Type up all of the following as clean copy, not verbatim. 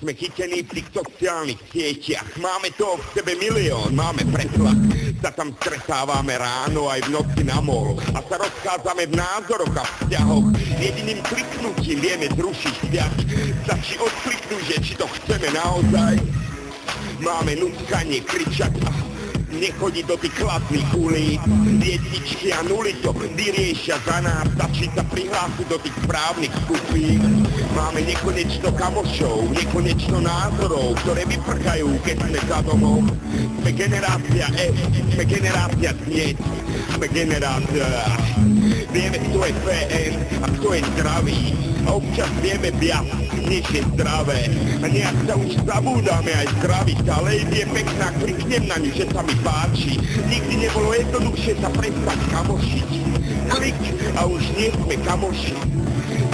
Sme chytení v tých sociálnych sieťach, máme toho v sebe milión, máme pretlak. Sa tam stretávame ráno aj v noci na mol a sa rozchádzame v názoroch a vzťahoch. Jediným kliknutím vieme zrušiť vzťah. Stačí odkliknúť, že či to chceme naozaj. Máme nutkanie kričať a nechodí do tých chladných ulic. Jedničky a nuly to vyriešia za nás. Stačí sa prihlásiť do tých správnych skupín. Máme nekonečno kamošov, nekonečno názorov, ktoré vyprchajú, keď sme za domov. Sme generácia F, sme generácia Snieť, sme generácia... Vieme, kto je PN a kto je zdravý. A občas vieme viac, než je zdravé. A nejak sa už zabúdame aj zdraviť, ale je pekná, kliknem na ňu, že sa mi páči. Nikdy nebolo jednoduchšie sa prestať kamošiť. Klik a už nie sme kamoši.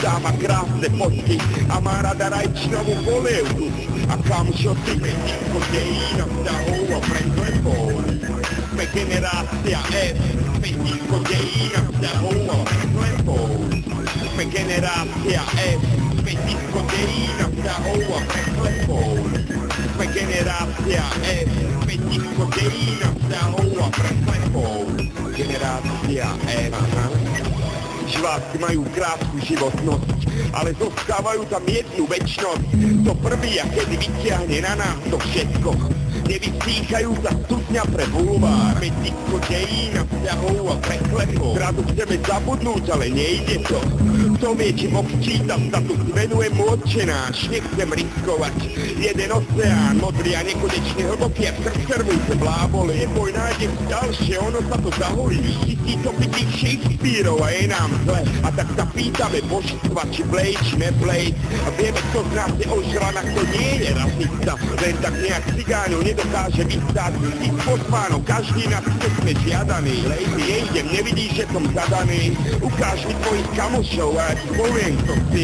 Dáva krásne fotky a má rada rajčinovú polievku. A kamšo si medíko dejín a vzťahov a preklepov. Sme generácia F, medíko dejín a vzťahov a preklepov. Sme generácia F, medíko dejín a vzťahov a preklepov. Sme generácia F, medíko dejín a vzťahov a preklepov. Generácia F, Živátky majú krásnu životnosť, ale zostávajú tam jednu večnosť. To prvý, a kedy vyťahne na nás to všetko. Nevysýchajú sa studňa pre bulvár, medíko dejín a vzťahov a preklepov. Zrazu chceme zabudnúť, ale nejde to. Kto vie, čím občítam sa tu venujem Otčenáš, nechcem riskovať. Jeden oceán, modrý a nekonečne hlboký, a servujte bláboli. Neboj, nájdem ďalšie, ono sa to zaholí. Tisícopy tých Shakespeareov a je nám zle. A tak sa pýtame božstva, či Blade, či neblade. A vieme, kto z nás je ožraná, kto nie je rasista. Len tak nejak cigáňov nedokáže vystať. Ty s posmánom, každý nás chce, sme žiadaní. Lady, jejdem, nevidíš, že som zadaný. Ukáž mi tvojich kamošov a ja ti poviem, kto si.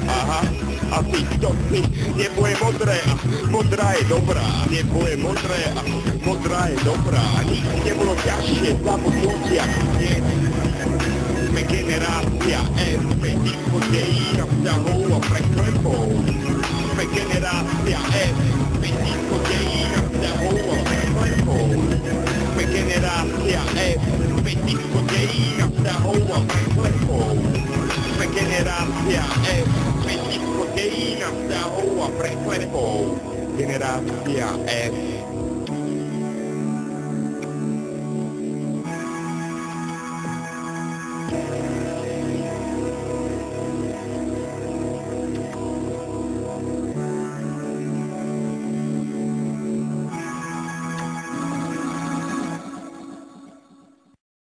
Aha, a ty kto si? Nebo je modré a modrá je dobrá. Nebo je modré a modrá je dobrá. Nikdy nebolo ťažšie zabudnúť, jak dnes. Sme generácia F, medíko dejín a vzťahov a preklepov. Sme generácia F, medíko dejín a vzťahov a preklepov. Sme generácia F, medíko dejín a vzťahov a preklepov. Sme generácia F, medíko dejín a vzťahov a preklepov. Generácia F.